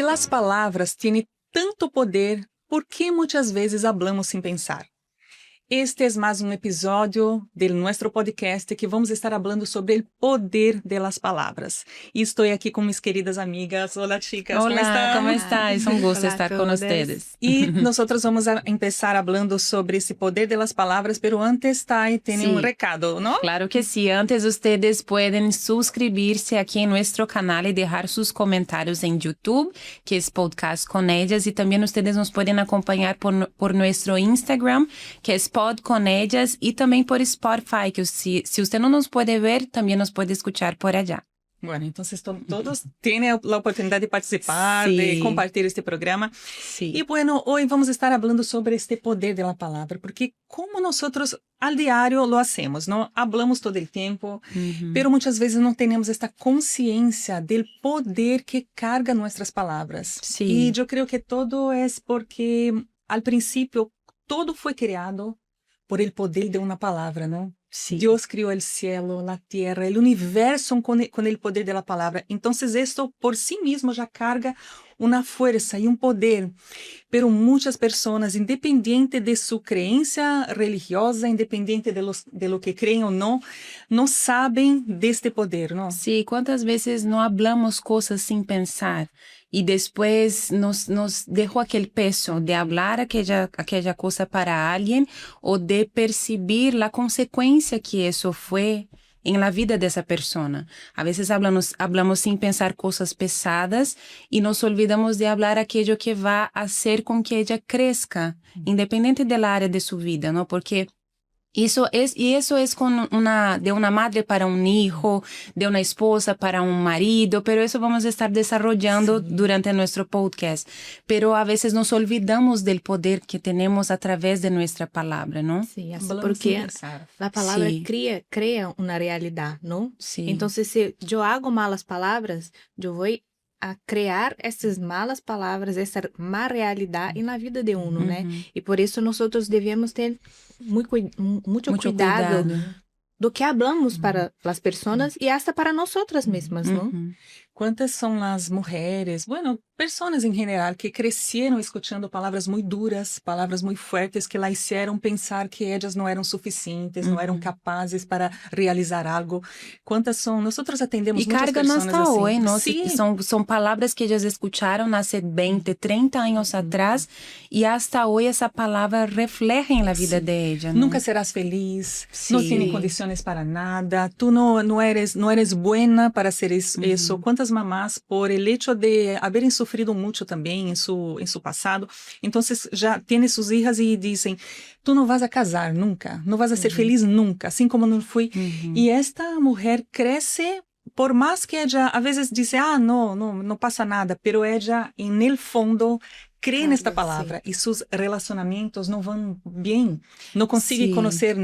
Si las palabras tienen tanto poder, ¿por qué muchas veces hablamos sin pensar? Este é mais um episódio do nosso podcast que vamos estar falando sobre o poder das palavras. E estou aqui com minhas queridas amigas. Olá, chicas. Olá, como estão? Es un gusto Hola estar a con todas. ustedes. E nós vamos começar falando sobre esse poder das palavras, pero antes, Thay, tem Sí. recado, não? Claro que sí. Antes ustedes pueden suscribirse aquí en nuestro canal y dejar sus comentarios en YouTube, que es Podcast con Ellas. Y también ustedes nos pueden acompañar por nuestro Instagram, que es Pod con Ellas, y también por Spotify, que si usted no nos puede ver, también nos puede escuchar por allá. Bueno, então todos têm a oportunidade de participar, Sí. de compartilhar este programa. Sí. E bueno, hoje vamos estar falando sobre este poder da palavra, porque como nós al diário lo hacemos, não? Hablamos todo o tempo, pero muitas vezes não temos esta consciência do poder que carga nossas palavras. Sí. E eu creio que todo é porque, al princípio, todo foi criado por el poder de uma palavra, não? Sí. Dios crió el cielo, la tierra, el universo con el poder de la palabra. Entonces esto por sí mismo ya carga una fuerza y un poder. Pero muchas personas, independiente de su creencia religiosa, independiente de lo que creen o no saben de este poder, ¿no? Sí, ¿cuántas veces no hablamos cosas sin pensar? Y después nos dejó aquel peso de hablar aquella cosa para alguien o de percibir la consecuencia que eso fue en la vida de esa persona. A veces hablamos sin pensar cosas pesadas y nos olvidamos de hablar aquello que va a hacer con que ella crezca, independiente del área de su vida, ¿no? Porque eso es de una madre para un hijo, de una esposa para un marido, pero eso vamos a estar desarrollando durante nuestro podcast. Pero a veces nos olvidamos del poder que tenemos a través de nuestra palabra, ¿no? Sí, así Hablamos sin porque pensar. la palabra Sí. crea una realidad, ¿no? Sí. Entonces, si yo hago malas palabras, yo voy a crear essas malas palavras, essa má realidade na vida de uno, né? E por isso nós devemos ter muito cuidado do que hablamos para as pessoas e hasta para nós mesmas, não? ¿Cuántas son las mujeres, bueno, personas en general que crecieron escuchando palabras muy duras, palabras muy fuertes que la hicieron pensar que ellas no eran suficientes, no eran capaces para realizar algo? ¿Cuántas son? Nosotros atendemos Y muchas cargan personas hasta así. hoy, ¿no? Sí. Son palabras que ellas escucharon hace 20, 30 años atrás y hasta hoy esa palabra refleja en la vida de ella, ¿no? Nunca serás feliz, Sí. no tienes condiciones para nada, tú no eres buena para hacer eso. ¿Cuántas mamás, por el hecho de haberem sufrido mucho también en su pasado, entonces ya tienen sus hijas y dicen, tú no vas a casar nunca, no vas a ser feliz nunca, así como no fui. Y esta mujer crece, por más que ella a veces dice, no pasa nada, pero ella en el fondo cree nesta palavra e seus relacionamentos não vão bem, não conseguem Sí. conhecer,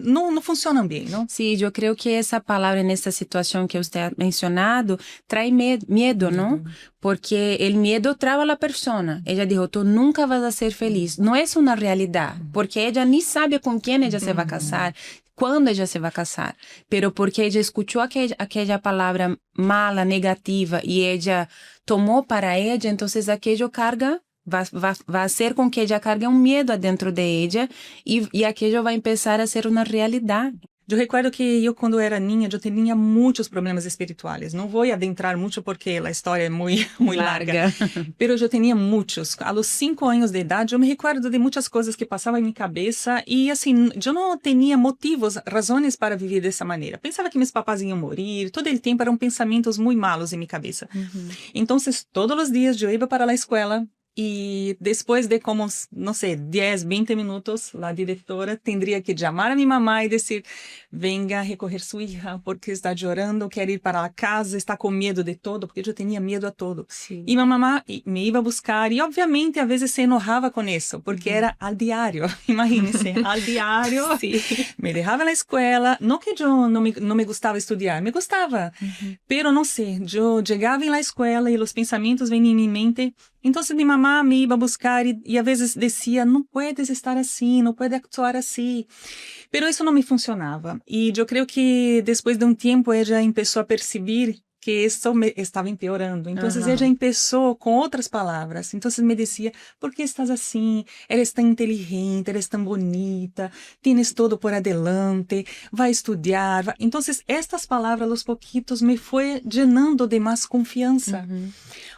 não funcionam bem, não? Sí, yo creo que esa palabra en esta situación que usted ha mencionado trae miedo, ¿no? Porque el miedo traba a la persona. Ella dijo, tú nunca vas a ser feliz. No es una realidad, porque ella ni sabe con quién ella se va a casar, cuándo ella se va a casar. Pero porque ella escuchó aquella palabra mala, negativa, y ella tomó para ella, entonces aquello carga. Va a hacer con que ella cargue un miedo adentro de ella y aquello va a empezar a ser una realidad. Eu recuerdo que eu, quando era niña, eu tinha muitos problemas espirituais. Não vou adentrar muito porque a história é muito larga. Pero eu tinha muitos. A los 5 anos de idade, eu me recuerdo de muitas coisas que passavam em minha cabeça e, assim, eu não tinha motivos, razões para viver dessa maneira. Pensava que meus papás iam morrer. Todo o tempo eram pensamentos muito malos em minha cabeça. Então, todos os dias eu ia para a escola. E depois de como, não sei, 10, 20 minutos, a diretora teria que chamar a minha mamãe e dizer, venga a recorrer sua hija porque está chorando, quer ir para a casa, está com medo de todo, porque eu tinha medo a todo. Sí. E minha mamãe me ia buscar e, obviamente, às vezes se enojava com isso, porque era al diário, imagínense, al diário. Me deixava na escola, não que eu não me gostava estudar, me gostava, pero não sei, eu chegava na escola e os pensamentos vinham em minha mente. Então, minha mamã me ia buscar e às vezes dizia, não puedes estar assim, não puedes actuar assim. Pero isso não me funcionava. E eu creio que depois de um tempo ela começou a perceber que isso me estava empeorando. Então, ella começou com outras palavras. Então, me dizia, ¿por qué estás assim? Eres tão inteligente, eres tão bonita, tienes todo por adelante, vai estudar. Va... Então, estas palavras, aos pouquitos, me foi llenando de mais confiança.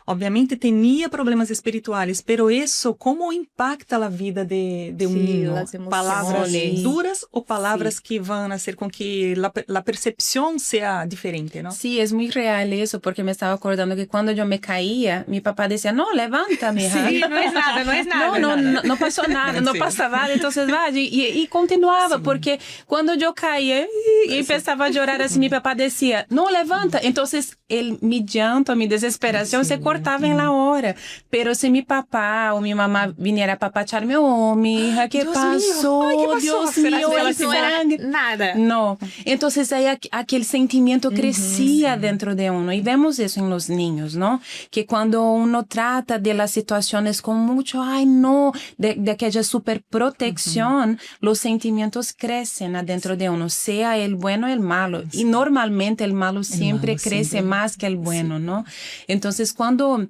Obviamente tinha problemas espirituais, pero isso como impacta a vida de um niño? Palavras duras ou palavras que vão fazer com que a percepção seja diferente, não? Sí, es muy real eso, porque me estaba acordando que cuando yo me caía, mi papá decía, no, levántame, hija. Sí, no es nada, no es nada. No pasó nada, no pasa nada, entonces vaya. Y continuaba, porque cuando yo caía y empezaba a llorar así, mi papá decía, no, levanta. Entonces, mi llanto, mi desesperación se cortaba en la hora. Pero si mi papá o mi mamá viniera a papacharme, oh, mi hija, ¿qué pasó? Ay, ¿qué pasó? Dios mío, el sangue. Nada. No. Entonces, ahí aquel sentimiento crecía dentro de uno. Y vemos eso en los niños, ¿no? Que cuando uno trata de las situaciones con mucho, ay, no, de aquella superprotección, los sentimientos crecen adentro de uno, sea el bueno o el malo. Y normalmente el malo siempre crece más que el bueno, ¿no? Entonces, cuando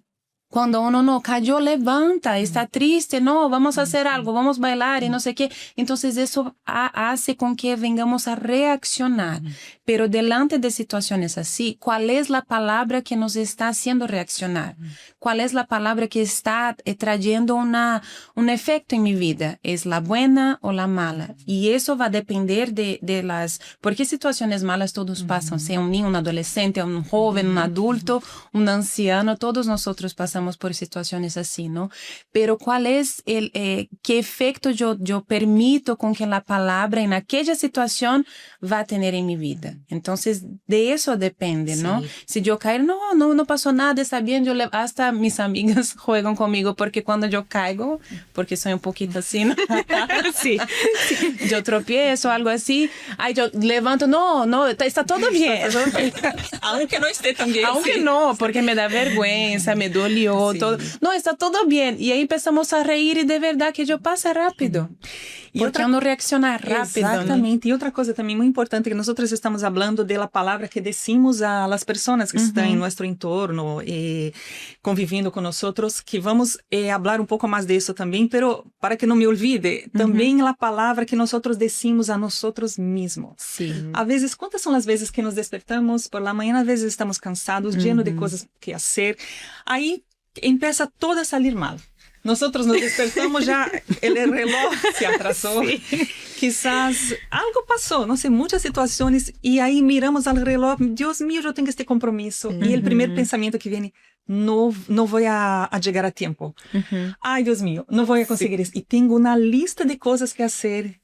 uno no cayó, levanta, está triste, no, vamos a hacer algo, vamos a bailar y no sé qué. Entonces eso hace con que vengamos a reaccionar. Pero delante de situaciones así, ¿cuál es la palabra que nos está haciendo reaccionar? ¿Cuál es la palabra que está trayendo un efecto en mi vida? ¿Es la buena o la mala? Y eso va a depender de las... Porque situaciones malas todos pasan, sea un niño, un adolescente, un joven, un adulto, un anciano, todos nosotros pasamos por situaciones así, ¿no? Pero ¿cuál es qué efecto yo permito con que la palabra en aquella situación va a tener en mi vida? Entonces, de eso depende, ¿no? Si yo caigo, no pasó nada, está bien, hasta mis amigas juegan conmigo porque cuando yo caigo, porque soy un poquito así, ¿no? Sí. Yo tropiezo, algo así, ay, yo levanto, no, está todo bien. Aunque no esté tan bien. Aunque no, porque me da vergüenza, me dolió, todo. No, está todo bien. Y ahí empezamos a reír y de verdad que yo pasa rápido. Porque uno reacciona rápido. Exatamente. E outra coisa também muito importante, que nós estamos falando da palavra que decimos a las pessoas que estão em nosso entorno, convivendo com nós, que vamos falar um pouco mais disso também, pero para que não me olvide, também a palavra que nós decimos a nós mesmos. Sim. Às vezes, quantas são as vezes que nos despertamos por la manhã, às vezes estamos cansados, llenos de coisas que fazer, aí empieza todo a salir mal. Nosotros nos despertamos ya, el reloj se atrasó, quizás algo pasó, no sé, muchas situaciones, y ahí miramos al reloj, Dios mío, yo tengo este compromiso, y el primer pensamiento que viene, no voy a llegar a tiempo, ay Dios mío, no voy a conseguir eso, y tengo una lista de cosas que hacer,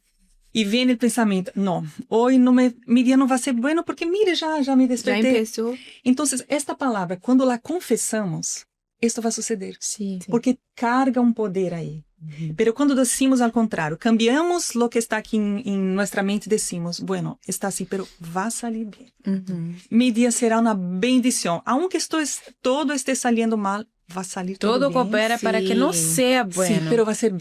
y viene el pensamiento, no, hoy mi día no va a ser bueno, porque mire, ya me desperté. Ya empezó. Entonces, esta palabra, cuando la confesamos, esto vai suceder, porque carga um poder aí. Pero quando decimos ao contrário, cambiamos lo que está aqui em nossa mente, decimos, bueno, está assim, pero va a salir bien. Mi día será uma bendição. Aunque todo esté saliendo mal, va a salir todo bien. Coopera para que no sea bueno. Sí, pero va a ser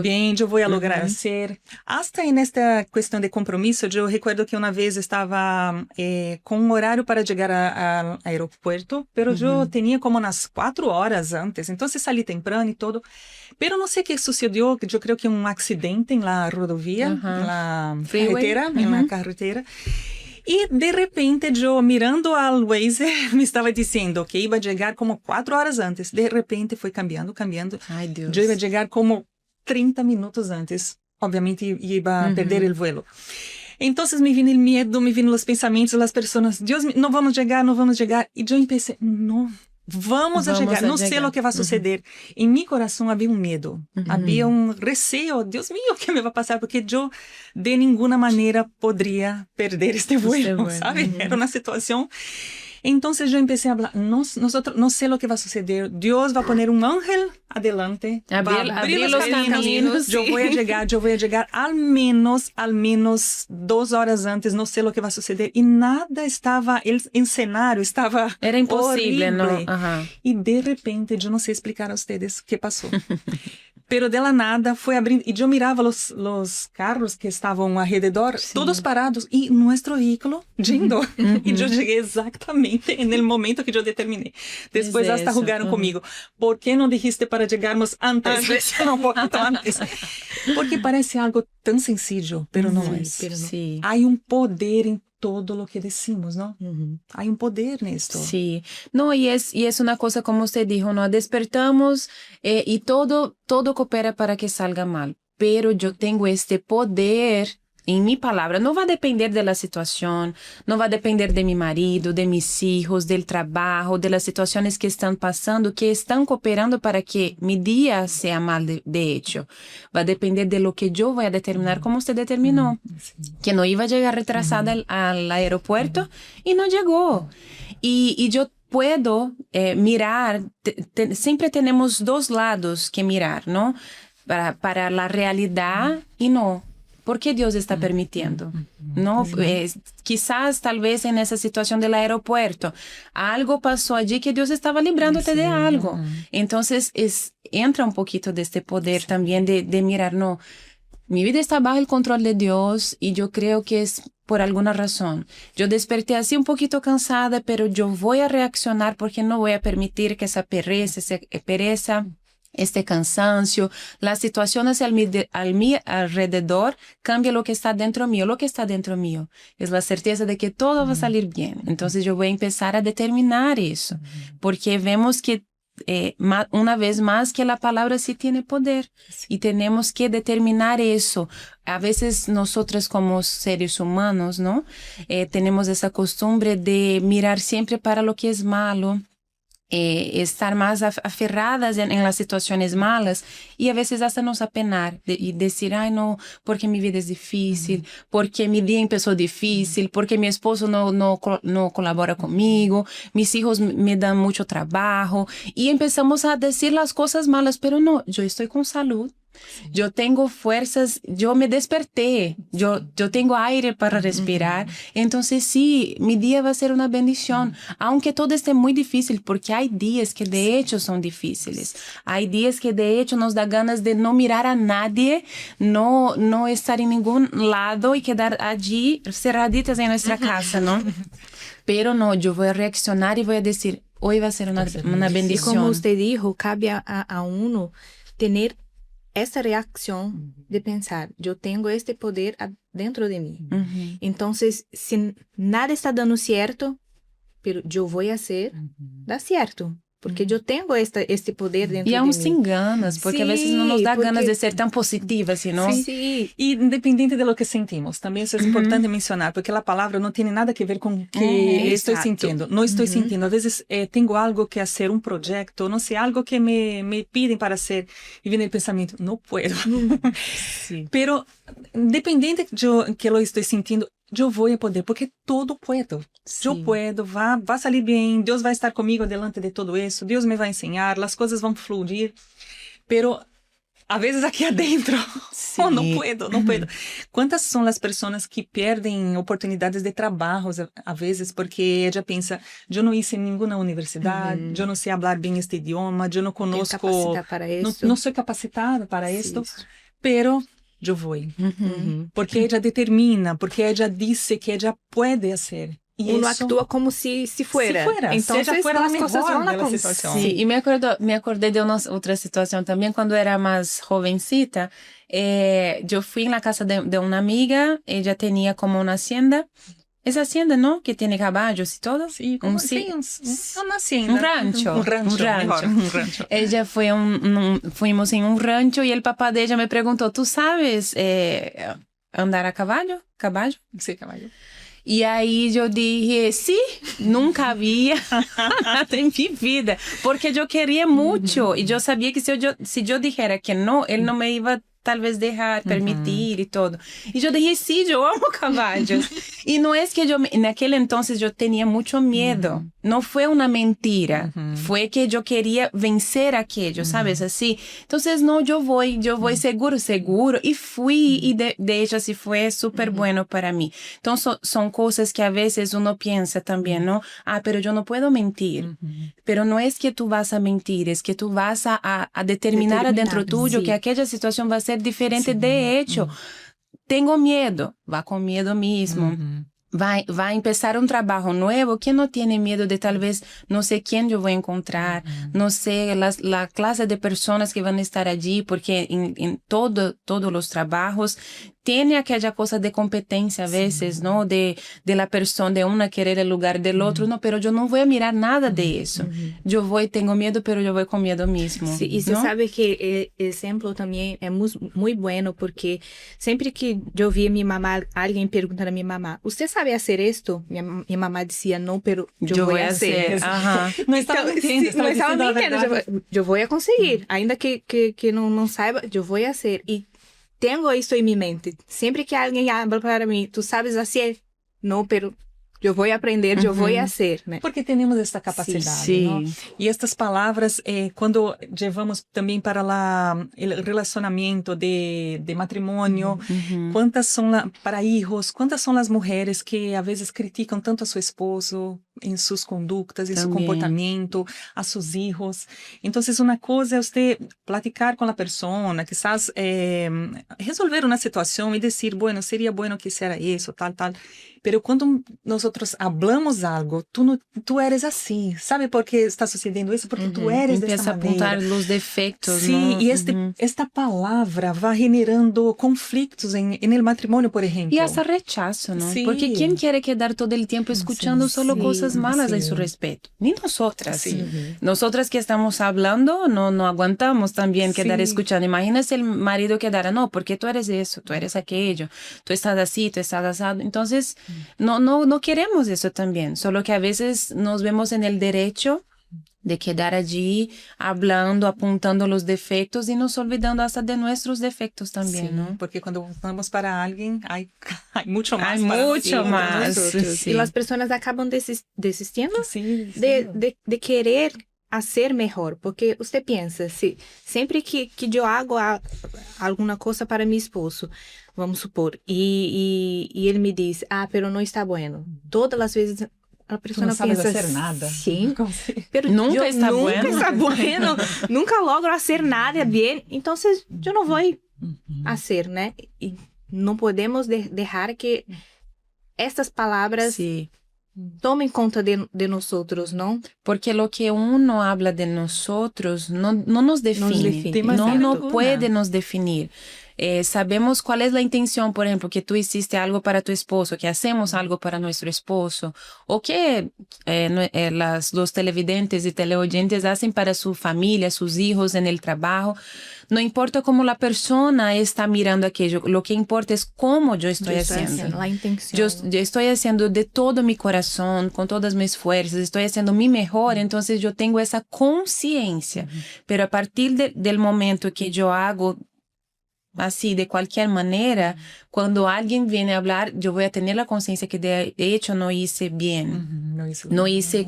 bien, yo voy a lograr hacer. Hasta en esta cuestión de compromiso, yo recuerdo que una vez estaba con un horario para llegar al aeropuerto, pero yo tenía como unas 4 horas antes, entonces salí temprano y todo, pero no sé qué sucedió, yo creo que un accidente en la rodovía, en la carretera, E, de repente, eu, mirando ao Waze, me estava dizendo que ia chegar como 4 horas antes. De repente, foi cambiando. Ai, Deus. Eu ia chegar como 30 minutos antes. Obviamente, ia perder o vuelo. Então, me vino o medo, me vino os pensamentos das pessoas. Deus, não vamos chegar. E eu pensei, não. Vamos a chegar, não sei o que vai suceder. Em meu coração havia um medo, havia um receio, Deus mío, o que me vai passar? Porque eu, de nenhuma maneira, poderia perder este vuelo, sabe? Era uma situação. Então, eu comecei a falar, não sei o que vai suceder, Deus vai pôr um ángel adelante, vai abrir os caminhos, eu vou chegar al menos 2 horas antes, não sei o que vai suceder, e nada estava, o cenário estava era impossível, não? E de repente, eu não sei explicar a vocês o que passou. Pero de la nada fue abriendo, y yo miraba los carros que estaban alrededor, todos parados, y nuestro vehículo yendo. Y yo llegué exactamente en el momento que yo determiné. Después hasta jugaron conmigo. ¿Por qué no dijiste para llegarnos antes? Un poquito antes. Porque parece algo tan sencillo, pero no es. Pero no. Sí. Hay un poder en todo lo que decimos, ¿no? Hay un poder en esto. Sí, no, y es una cosa como usted dijo, ¿no? Despertamos y todo coopera para que salga mal, pero yo tengo este poder en mi palabra. No va a depender de la situación, no va a depender de mi marido, de mis hijos, del trabajo, de las situaciones que están pasando, que están cooperando para que mi día sea mal de hecho. Va a depender de lo que yo voy a determinar, como usted determinó, que no iba a llegar retrasada al aeropuerto y no llegó. Y yo puedo mirar, siempre tenemos dos lados que mirar, ¿no? Para la realidad y no. ¿Por qué Dios está permitiendo? ¿No? Quizás, tal vez en esa situación del aeropuerto, algo pasó allí que Dios estaba librándote de algo. Entonces, entra un poquito de este poder también de mirar, no, mi vida está bajo el control de Dios y yo creo que es por alguna razón. Yo desperté así un poquito cansada, pero yo voy a reaccionar porque no voy a permitir que esa pereza, este cansancio, las situaciones a mi alrededor cambia lo que está dentro mío. Lo que está dentro mío es la certeza de que todo va a salir bien. Entonces yo voy a empezar a determinar eso, porque vemos que una vez más que la palabra sí tiene poder y tenemos que determinar eso. A veces nosotros como seres humanos, ¿no? Tenemos esa costumbre de mirar siempre para lo que es malo, estar más aferradas en las situaciones malas y a veces hasta nos apenar y decir, ay no, porque mi vida es difícil, porque mi día empezó difícil, porque mi esposo no colabora conmigo, mis hijos me dan mucho trabajo y empezamos a decir las cosas malas, pero no, yo estoy con salud. Yo tengo fuerzas, yo me desperté, yo tengo aire para respirar, entonces sí, mi día va a ser una bendición, aunque todo esté muy difícil, porque hay días que de hecho son difíciles, hay días que de hecho nos da ganas de no mirar a nadie, no estar en ningún lado y quedar allí cerraditas en nuestra casa, ¿no? Pero no, yo voy a reaccionar y voy a decir, hoy va a ser una bendición. Y como usted dijo, cabe a uno tener essa reacción de pensar, yo tengo este poder dentro de mí. Entonces, si nada está dando cierto, pero yo voy a hacer, da cierto. Porque yo tengo este poder dentro de mí. Y aún sin ganas, porque a veces no nos da ganas de ser tan positivas, ¿no? Sí. Y independiente de lo que sentimos, también eso es importante mencionar, porque la palabra no tiene nada que ver con que estoy sintiendo. No estoy sintiendo. A veces tengo algo que hacer, un proyecto, no sé, algo que me piden para hacer, y viene el pensamiento, no puedo. Pero independiente que lo estoy sintiendo, yo voy a poder, porque todo puedo. Yo puedo, va a salir bien, Dios va a estar conmigo delante de todo eso, Dios me va a enseñar, las cosas van a fluir, pero a veces aquí adentro, no puedo. ¿Cuántas son las personas que pierden oportunidades de trabajo a veces porque ella piensa, yo no hice ninguna universidad, yo no sé hablar bien este idioma, yo no conozco, no soy capacitada para esto, pero yo voy, porque ella determina, porque ella dice que ella puede hacer. Y uno eso, actúa como si fuera. Entonces si fuera las la cosas mejor van a de la acontecer. situación. Sí, y me acordé de otra situación también cuando era más jovencita. Yo fui en la casa de una amiga, ella tenía como una hacienda. Esa hacienda, ¿no? Que tiene caballos y todo. Sí, como una hacienda. Un rancho. Un rancho. Ella fuimos en un rancho y el papá de ella me preguntó, ¿tú sabes andar a caballo? Sí, caballo. Y ahí yo dije, sí, nunca había nada en mi vida, porque yo quería mucho y yo sabía que si yo dijera que no, él no me iba a talvez deixar, permitir e todo. E eu dije, sim, eu amo caballos. E não é que eu, naquele entonces eu tinha muito medo. Não foi uma mentira. Foi que eu queria vencer aquilo, sabes, assim. Então, não, eu vou seguro. E fui, e de hecho, assim, foi super bueno para mim. Então, são coisas que a vezes uno pensa também, não? Ah, pero eu não posso mentir. Pero não é que tu vas a mentir, é que tu vas a determinar adentro tuyo que aquela situação vai ser diferente. De hecho, tenho medo, vá com medo mesmo. Vai empezar um trabalho novo que não tem medo de talvez não sei quem eu vou encontrar, não sei a classe de pessoas que vão estar ali, porque em todos os trabalhos tem aquela coisa de competência a vezes, não? De la persona, de uma querer o lugar do outro, não, pero eu não vou mirar nada de isso. Eu vou e tenho medo, pero eu vou com medo mesmo. Sí, y você sabe que el ejemplo también es muy bueno, porque sempre que eu via minha mamá, alguém perguntando a minha mamá, ¿usted sabe hacer esto? Minha mamá dizia, não, pero eu vou hacer. Não estava mentindo, não estava mentindo, eu vou conseguir, ainda que não saiba, eu vou fazer. E tenho isso em minha mente. Sempre que alguém habla para mim, tu sabes fazer? Não, pero eu vou aprender, eu vou fazer, né? Porque temos esta capacidade, não? E estas palavras, quando levamos também para o relacionamento de matrimônio, quantas são para hijos, quantas são as mulheres que às vezes criticam tanto a seu esposo em suas conductas, em seu comportamento, a seus hijos. Então, uma coisa é você platicar com a pessoa, quizás resolver uma situação e dizer, bueno, seria bueno que hiciera isso, tal. Pero quando nós hablamos algo, tu eres assim, sabe por que está sucedendo isso? Porque tu eres dessa maneira. Empieza a apontar os defeitos, Sim, ¿no? e esta palavra vai generando conflitos em el matrimônio, por exemplo. E hasta rechazo, ¿no? Sí. Porque ¿quién quiere quedar todo el tiempo escuchando solo cosas malas a su respecto? Ni nosotras. Nosotras que estamos hablando, no aguantamos también quedar escuchando. Imagínese el marido quedara, no, porque tú eres eso, tú eres aquello, tú estás así, tú estás asado. Entonces, no queremos eso también, solo que a veces nos vemos en el derecho de quedar allí hablando, apuntando los defectos y nos olvidando hasta de nuestros defectos también, ¿no? Porque cuando vamos para alguien hay mucho más. Hay mucho más. Sí. Y las personas acaban desistiendo de querer hacer mejor, porque usted piensa, sempre que eu hago alguma coisa para meu esposo, vamos supor, e ele me diz, pero não está bueno. Todas as vezes a pessoa não sabe pensa, fazer nada. Sim, pero nunca está bueno, nunca logro fazer nada bem, então eu não vou fazer, né? E não podemos deixar que estas palavras tomem conta de nosotros, ¿no? Porque lo que uno habla de nosotros no nos define, no puede nos definir. Sabemos cuál es la intención, por ejemplo, que tú hiciste algo para tu esposo, que hacemos algo para nuestro esposo, o que los televidentes y teleoyentes hacen para su familia, sus hijos en el trabajo. No importa cómo la persona está mirando aquello, lo que importa es cómo yo estoy haciendo. La intención. Yo estoy haciendo de todo mi corazón, con todas mis fuerzas, estoy haciendo mi mejor, entonces yo tengo esa conciencia. Pero a partir del momento que yo hago así, de cualquier manera, cuando alguien viene a hablar, yo voy a tener la conciencia que de hecho no hice bien. No hice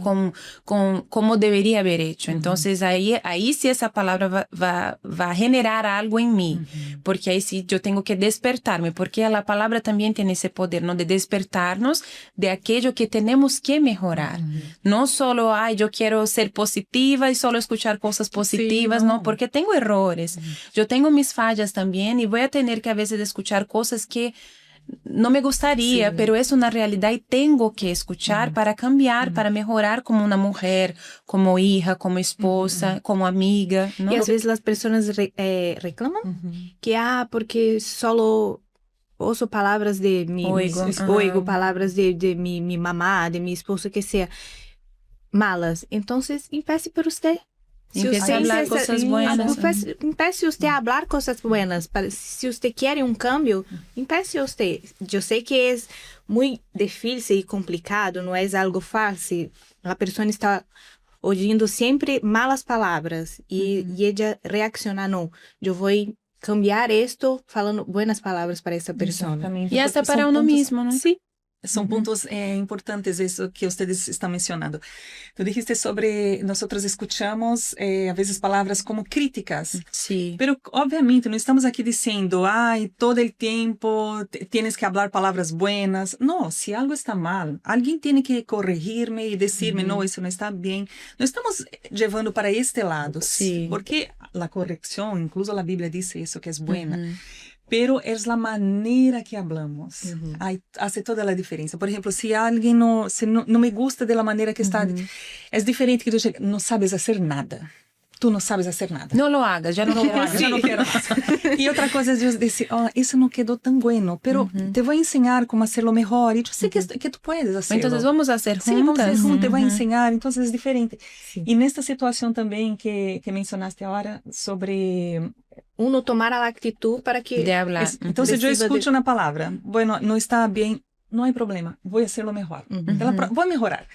como debería haber hecho. Entonces ahí sí esa palabra va a generar algo en mí, porque ahí sí yo tengo que despertarme, porque la palabra también tiene ese poder, ¿no? De despertarnos de aquello que tenemos que mejorar. No solo, yo quiero ser positiva y solo escuchar cosas positivas, no, porque tengo errores. Yo tengo mis fallas también y voy a tener que a veces escuchar cosas que no me gustaría, pero es una realidad y tengo que escuchar para cambiar, para mejorar como una mujer, como hija, como esposa, como amiga, ¿no? Y a veces las personas reclaman que, porque solo ouço palavras de oigo palavras de mi mamá, de mi esposa, que sea malas. Entonces, empiece por usted. Empiece a hablar cosas buenas. Empiece usted a hablar cosas buenas. Si usted quiere un cambio, empiece usted. Yo sé que es muy difícil y complicado, no es algo fácil. La persona está oyendo siempre malas palavras y ella reacciona, no, yo voy cambiar esto falando buenas palavras para essa pessoa. Exatamente. Y hasta Porque para são uno pontos- mismo, ¿no? Sim. São pontos importantes isso que vocês estão mencionando. Tu dijiste sobre nós escutamos a vezes palavras como críticas, Sí. pero obviamente não estamos aqui dizendo, ai, todo el tiempo tienes que hablar palavras buenas. Não, se algo está mal, alguém tem que corrigir-me e dizer-me, não, isso não está bem. Não estamos levando para este lado, Sí. porque a correção, incluso a Bíblia diz isso que é buena. Pero es la manera que hablamos. Hace toda la diferencia. Por ejemplo, si alguien no me gusta de la manera que está, es diferente que tú llegas, no sabes hacer nada. Tú no sabes hacer nada. No lo hagas, ya no No quiero lo hagas, hacer. ya no quiero más. Y otra cosa es Dios decir, eso no quedó tan bueno, pero te voy a enseñar cómo hacerlo mejor. Y yo sé que tú puedes hacerlo. Entonces vamos a hacer Sí, vamos a hacer juntas. juntas, te voy a enseñar. Entonces es diferente. Sí. Y en esta situación también que mencionaste ahora sobre... Uno tomar a actitud para que... De hablar. Entonces yo Decida escucho una palabra, bueno, no está bien, no hay problema, voy a hacerlo mejor, voy a mejorar.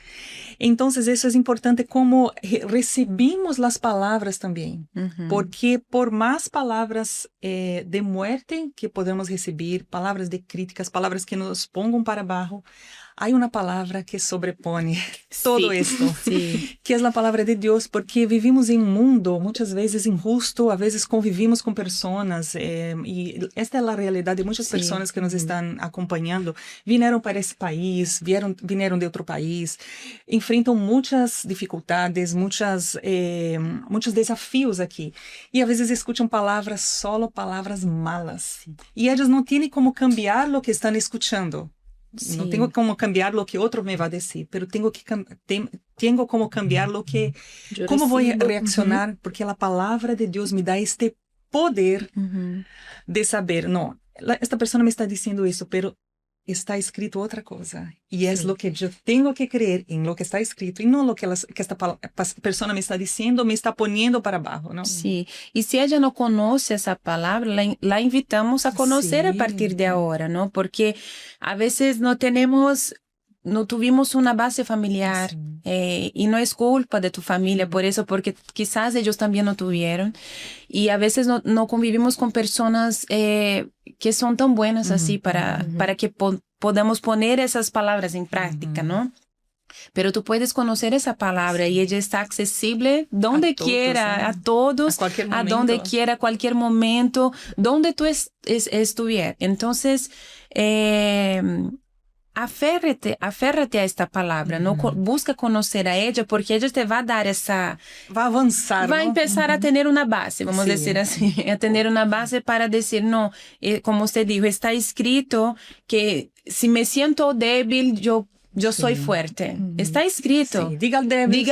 Entonces eso es importante como recibimos las palabras también, porque por más palabras de muerte que podemos recibir, palabras de críticas, palabras que nos pongan para abajo, hay una palabra que sobrepone todo esto, Sí. que es la palabra de Dios, porque vivimos en un mundo muchas veces injusto, a veces convivimos con personas, y esta es la realidad de muchas personas que nos están acompañando. Vinieron para este país, vinieron de otro país, enfrentam muchas dificultades, muchos desafíos aquí, y a veces escuchan palabras, solo palabras malas, y ellos no tienen como cambiar lo que están escuchando. Sí. No tengo como cambiar lo que otro me va a decir, pero tengo como cambiar lo que, Yo cómo voy a recibo. reaccionar, porque la palabra de Dios me da este poder de saber, no, esta persona me está diciendo eso, pero está escrito otra cosa, y es lo que yo tengo que creer en lo que está escrito, y no lo que esta persona me está diciendo, me está poniendo para abajo, ¿no? Sí, y si ella no conoce esa palabra, la invitamos a conocer Sí. a partir de ahora, ¿no? Porque a veces no tuvimos una base familiar, y no es culpa de tu familia por eso, porque quizás ellos también no tuvieron, y a veces no convivimos con personas que son tan buenas así para que podamos poner esas palabras en práctica, ¿no? Pero tú puedes conocer esa palabra y ella está accesible donde A todos, quiera, a todos, a cualquier a momento. donde quiera, a cualquier momento, donde tú estuvieras. Entonces, aférrate a esta palabra, ¿no? Busca conocer a ella, porque ella te va a dar esa... Va a avanzar, Va a ¿no? empezar a tener una base, vamos a Sí. decir así, a tener una base para decir, no, como usted dijo, está escrito que si me siento débil, yo soy fuerte. Está escrito. Sí, diga al débil,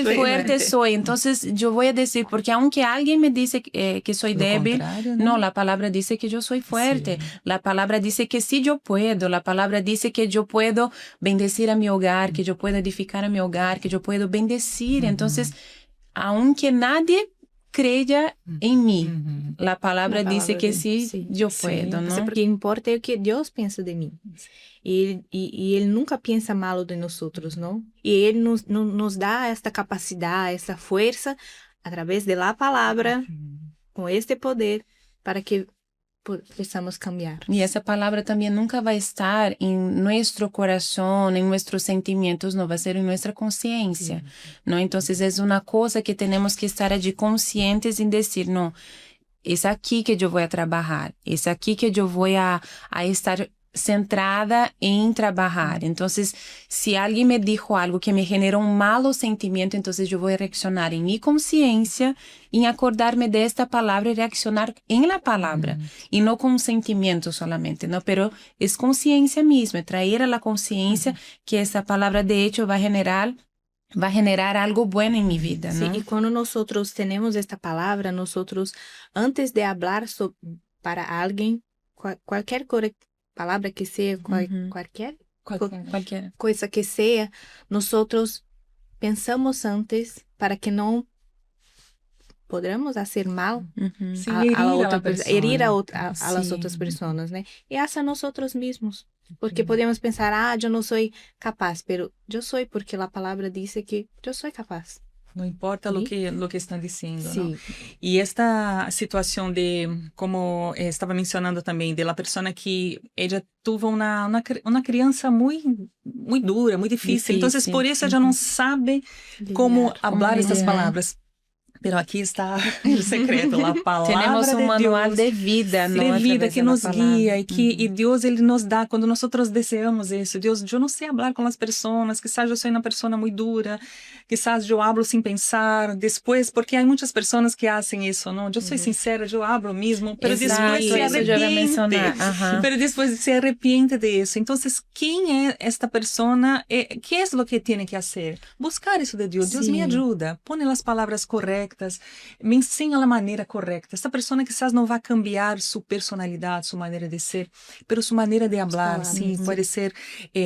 soy fuerte soy. Entonces yo voy a decir, porque aunque alguien me dice que soy Lo débil, contrario, no, la palabra dice que yo soy fuerte. Sí. La palabra dice que sí yo puedo. La palabra dice que yo puedo bendecir a mi hogar, que yo puedo edificar a mi hogar, que yo puedo bendecir. Entonces, aunque nadie creyera en mí, la palabra dice que sí, yo puedo, ¿no? Porque importa é o que Deus pensa de mim. E Ele nunca pensa malo de nós, não? E Ele nos dá esta capacidade, esta força, através da palavra, com este poder, para que possamos cambiar. Y esa palabra también nunca va a estar en nuestro corazón, en nuestros sentimientos, no va a ser en nuestra conciencia, ¿no? Entonces es una cosa que tenemos que estar allí conscientes en decir, no, es aquí que yo voy a trabajar, es aquí que yo voy a estar centrada en trabajar. Entonces, si alguien me dijo algo que me generó un malo sentimiento, entonces yo voy a reaccionar en mi conciencia, en acordarme de esta palabra y reaccionar en la palabra, y no con sentimiento solamente, ¿no? Pero es conciencia misma, traer a la conciencia que esta palabra de hecho va a generar algo bueno en mi vida, ¿no? Sí, y cuando nosotros tenemos esta palabra, nosotros, antes de hablar para alguien, cualquier palabra que sea, cualquier coisa que sea, nosotros pensamos antes para que não podamos fazer mal Sí, herir a las outras pessoas, né? E hasta nosotros mismos, porque podemos pensar, eu não sou capaz, pero eu sou porque a palavra diz que eu sou capaz. Não importa o que estão dizendo, Sí. ¿no? E esta situação de, como estava mencionando também, de la persona que ela teve uma criança muito dura, muito difícil. Então, por isso ela não sabe como falar essas palavras. Pero aqui está o secreto, a palavra Tenemos de manual Deus, de vida, ¿no? de vida que nos guia e Deus ele nos dá quando nós desejamos isso. Deus, eu não sei falar com as pessoas, quizás eu sou uma pessoa muito dura, quizás eu hablo sem pensar, depois, porque há muitas pessoas que fazem isso, não? Eu sou sincera, eu hablo mesmo, pero depois se arrepende. Pero depois se arrepende de isso. Então, quem é esta pessoa? Que é o que tem que fazer? Buscar isso de Deus. Deus me ajuda, põe as palavras corretas, me ensina a maneira correta. Esta pessoa quizás não vai cambiar sua personalidade, sua maneira de ser, mas sua maneira de falar, sim, pode ser,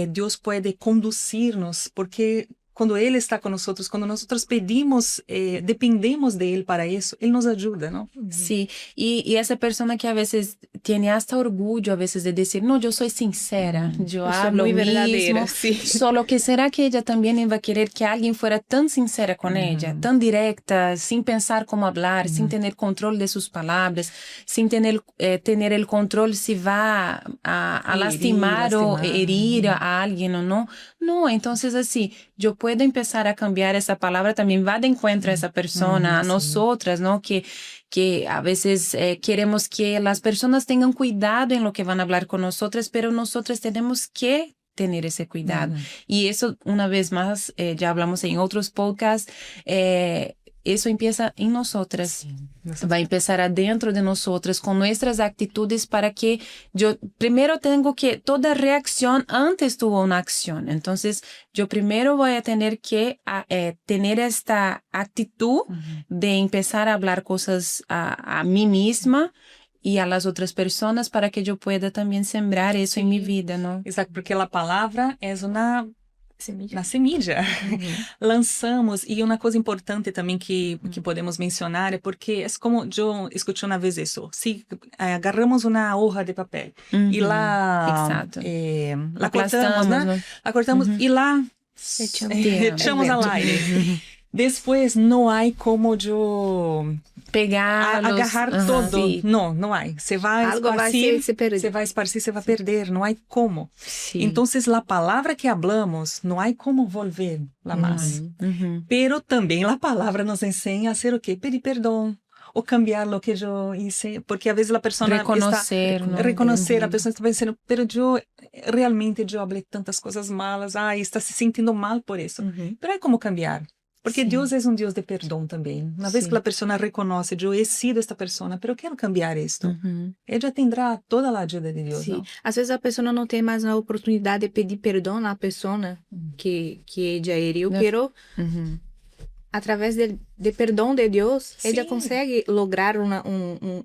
Deus pode conduzir-nos, porque quando Ele está com nós, quando nós pedimos, dependemos de Ele para isso, Ele nos ajuda, não? Sí, y esa persona que a veces tiene hasta orgullo a veces de decir, no, yo soy sincera, yo hablo muy mismo, verdadera, sí. Solo que será que ella también iba a querer que alguien fuera tan sincera con ella, tan directa, sin pensar cómo hablar, sin tener control de sus palabras, sin tener el control si va a lastimar o herir a alguien o no. No, entonces así, yo puedo empezar a cambiar esa palabra, también va de encuentro a esa persona, a nosotras, ¿no? Que a veces queremos que las personas tengan cuidado en lo que van a hablar con nosotras, pero nosotras tenemos que tener ese cuidado. Y eso, una vez más, ya hablamos en otros podcasts, eso empieza en nosotras. Va a empezar adentro de nosotras con nuestras actitudes para que yo primero tengo que, toda reacción antes tuvo una acción. Entonces, yo primero voy a tener que tener esta actitud de empezar a hablar cosas a mí misma y a las otras personas para que yo pueda también sembrar eso en mi vida, ¿no? Exacto, porque a palavra é na semilla. Lançamos, e uma coisa importante também que podemos mencionar é porque é como eu escutei uma vez isso, se agarramos uma hoja de papel e lá la cortamos, né? La cortamos e lá echamos al aire. Depois não há como eu agarrar todo. Não há. Você vai esparcir, você vai perder. Não há como. Sí. Então, a palavra que hablamos, não há como volver lá mais. Pero também a palavra nos ensina a ser o quê? Pedir perdão. Ou cambiar o que eu hice, porque às vezes a pessoa reconhecer, a pessoa está pensando, pero eu realmente falei tantas coisas malas, está se sentindo mal por isso. Pero é como cambiar. Porque Deus é Deus de perdão também. Uma vez que a pessoa reconhece, eu he sido esta pessoa, mas eu quero cambiar isto. Ela terá toda a ajuda de Deus. Não? Às vezes a pessoa não tem mais a oportunidade de pedir perdão à pessoa que ela heriu, pero através de perdão de Deus, ela consegue lograr um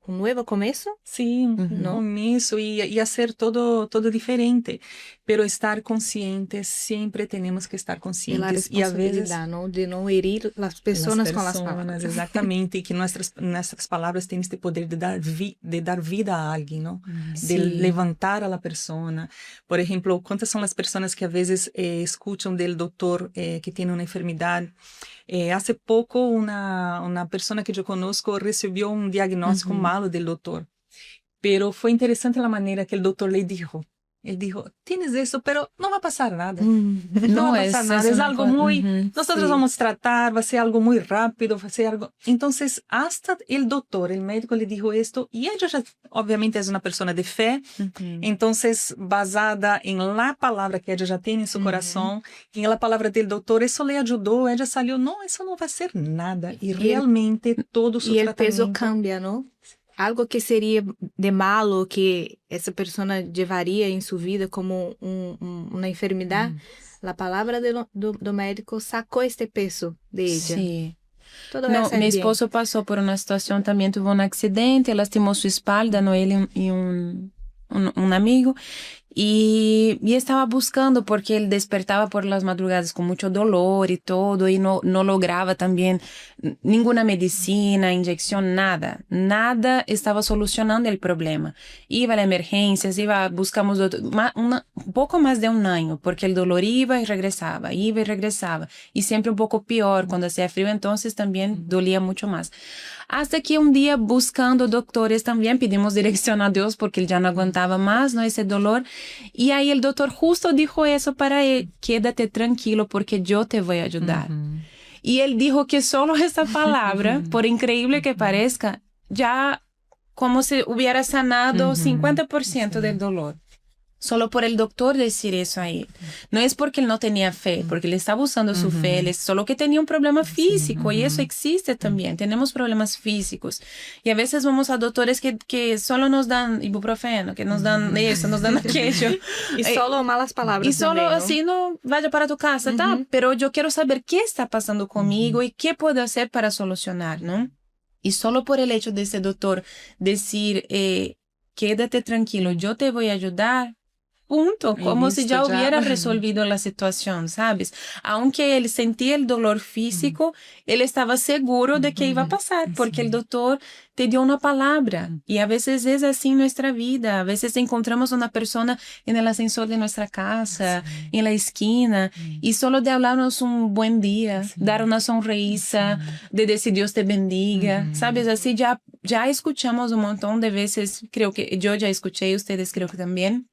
novo começo? Sim, começo e fazer todo diferente. Pero estar conscientes, sempre temos que estar conscientes. E a vezes de não herir as pessoas com as palavras. Exatamente, e que nossas palavras têm este poder de dar vida a alguém, não? De levantar a pessoa. Por exemplo, quantas são as pessoas que às vezes escutam do doutor que tem uma enfermidade? Hace pouco, uma pessoa que eu conosco recebeu um diagnóstico malo do doutor. Pero foi interessante a maneira que o doutor lhe disse. Ele disse, tienes isso, pero não vai passar nada. Não vai passar nada. É algo muito... Nós vamos tratar, vai ser algo muito rápido, vai ser algo... Então, hasta o doutor, o médico, lhe disse isto, e ela já, obviamente, é uma pessoa de fé, então, basada em la palavra que ela já tem em seu coração, em la palavra do doutor, isso lhe ajudou, ela saiu, não, isso não vai ser nada. E realmente, todo o seu tratamento... E o peso cambia, não? Algo que seria de malo, que essa pessoa levaria em sua vida como uma enfermidade, a palavra do médico sacou este peso de ella. Sí. Mi esposo pasó por una situación, también tuvo un accidente, lastimó su espalda, no él y un amigo, Y estaba buscando porque él despertaba por las madrugadas con mucho dolor y todo, y no lograba también ninguna medicina, inyección, nada. Nada estaba solucionando el problema. Iba a las emergencias, buscamos un poco más de un año, porque el dolor iba y regresaba, y siempre un poco peor. Cuando hacía frío, entonces también dolía mucho más. Hasta que un día, buscando doctores también, pedimos dirección a Dios porque él ya no aguantaba más, ¿no? Ese dolor. Y ahí el doctor justo dijo eso para él: quédate tranquilo porque yo te voy a ayudar. Y él dijo que solo esa palabra, por increíble que parezca, ya como si hubiera sanado 50% del dolor. Solo por el doctor decir eso a él. No es porque él no tenía fe, porque él estaba usando su fe, él solo que tenía un problema físico, y eso existe también. Tenemos problemas físicos. Y a veces vamos a doctores que solo nos dan ibuprofeno, que nos dan eso, nos dan aquello. Y solo malas palabras. Y solo también, ¿no? así, no, vaya para tu casa, tá? Pero yo quiero saber qué está pasando conmigo y qué puedo hacer para solucionar, ¿no? Y solo por el hecho de ese doctor decir, quédate tranquilo, yo te voy a ayudar, punto, como si ya hubiera resolvido la situación, ¿sabes? Aunque él sentía el dolor físico, él estaba seguro de que iba a pasar, porque el doctor te dio una palabra. Y a veces es así en nuestra vida. A veces encontramos una persona en el ascensor de nuestra casa, en la esquina, y solo de hablarnos un buen día, dar una sonrisa, de decir Dios te bendiga, ¿sabes? Así ya escuchamos un montón de veces, creo que yo ya escuché, ustedes creo que también.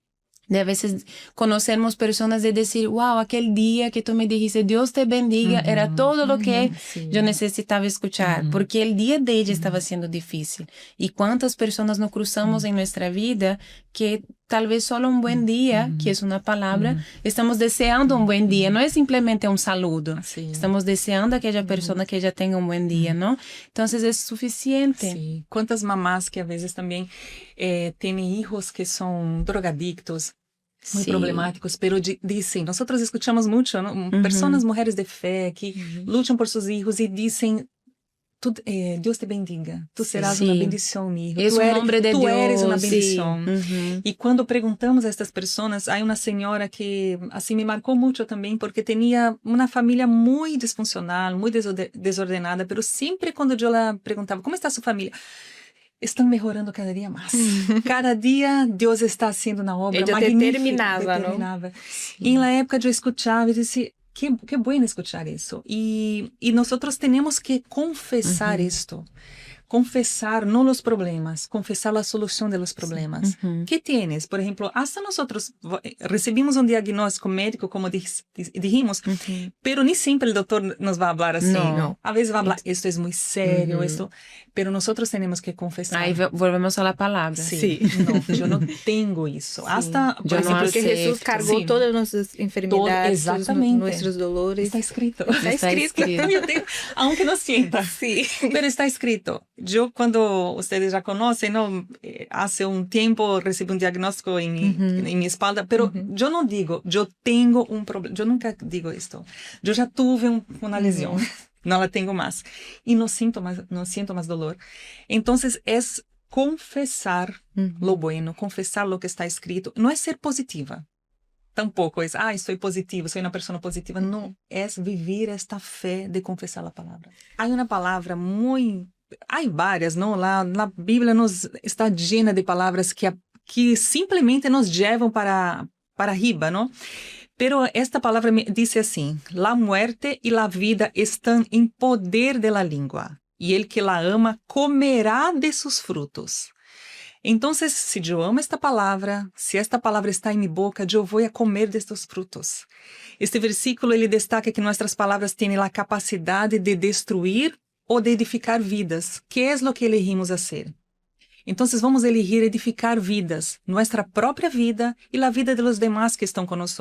De a veces conocemos personas de decir, wow, aquel día que tú me dijiste, Dios te bendiga, era todo lo que yo necesitaba escuchar, porque el día de ella estaba siendo difícil. Y cuántas personas nos cruzamos en nuestra vida que tal vez solo un buen día, que es una palabra, estamos deseando un buen día, no es simplemente un saludo. Estamos deseando a aquella persona que ella tenga un buen día, ¿no? Entonces es suficiente. Sí. ¿Cuántas mamás que a veces también tienen hijos que son drogadictos, muy problemáticos, pero dicen, nosotros escuchamos mucho, ¿no? Personas, mujeres de fe, que luchan por sus hijos y dicen, Dios te bendiga, tú serás una bendición, mi hijo. Es un hombre de Dios. Tú eres una bendición. Y cuando preguntamos a estas personas, hay una señora que así me marcó mucho también, porque tenía una familia muy disfuncional, muy desordenada, pero siempre cuando yo la preguntaba, ¿cómo está su familia? Están mejorando cada día más. Cada día Dios está haciendo una obra magnífica. Determinaba. Y en la época yo escuchaba y decía, qué bueno escuchar eso. Y nosotros tenemos que confesar esto. Confesar no los problemas, confesar la solución de los problemas. ¿Qué tienes? Por ejemplo, hasta nosotros recibimos un diagnóstico médico, como dijimos, pero ni siempre el doctor nos va a hablar así. No. A veces va a hablar, esto es muy serio, esto, pero nosotros tenemos que confesar. Ahí volvemos a la palabra. Sí, no, yo no tengo eso. Hasta, por yo ejemplo, no porque Jesús cargó todas nuestras enfermedades, nuestros dolores. Está escrito. Está escrito. Aunque no sienta. Sí. Pero está escrito. Yo, cuando ustedes ya conocen, ¿no? Hace un tiempo recibí un diagnóstico en mi espalda, pero yo no digo, yo tengo un problema, yo nunca digo esto. Yo ya tuve una lesión, no la tengo más y no siento más dolor. Entonces es confesar lo bueno, confesar lo que está escrito. No es ser positiva. Tampoco es, soy positiva, soy una persona positiva. No, es vivir esta fe de confesar la palabra. Hay una palabra muy... Hay várias, não? La Bíblia está llena de palavras que simplesmente nos llevam para arriba, não? Pero esta palavra diz assim: la muerte y la vida están en poder de la lengua, y el que la ama comerá de sus frutos. Então, se eu amo esta palavra, se esta palavra está em minha boca, eu vou a comer destes frutos. Este versículo ele destaca que nossas palavras têm a capacidade de destruir ou de edificar vidas, que é o que elegimos a ser. Então, vamos elegir edificar vidas, nossa própria vida e a vida de los demás que estão com nós.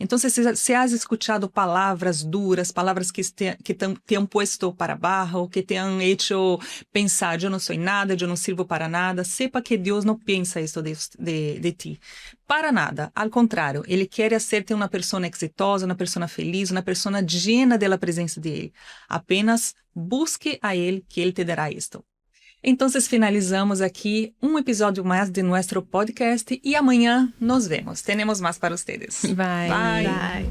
Então, se has escuchado palavras duras, palavras que te han puesto para abaixo, que te han hecho pensar, eu não sou nada, eu não sirvo para nada, sepa que Deus não pensa isso de ti. Para nada, ao contrário, Ele quer hacerte uma pessoa exitosa, uma pessoa feliz, uma pessoa llena da presença dele. Apenas busque a Ele, que Ele te dará isto. Entonces finalizamos aquí un episodio más de nuestro podcast y mañana nos vemos. Tenemos más para ustedes. Bye. Bye.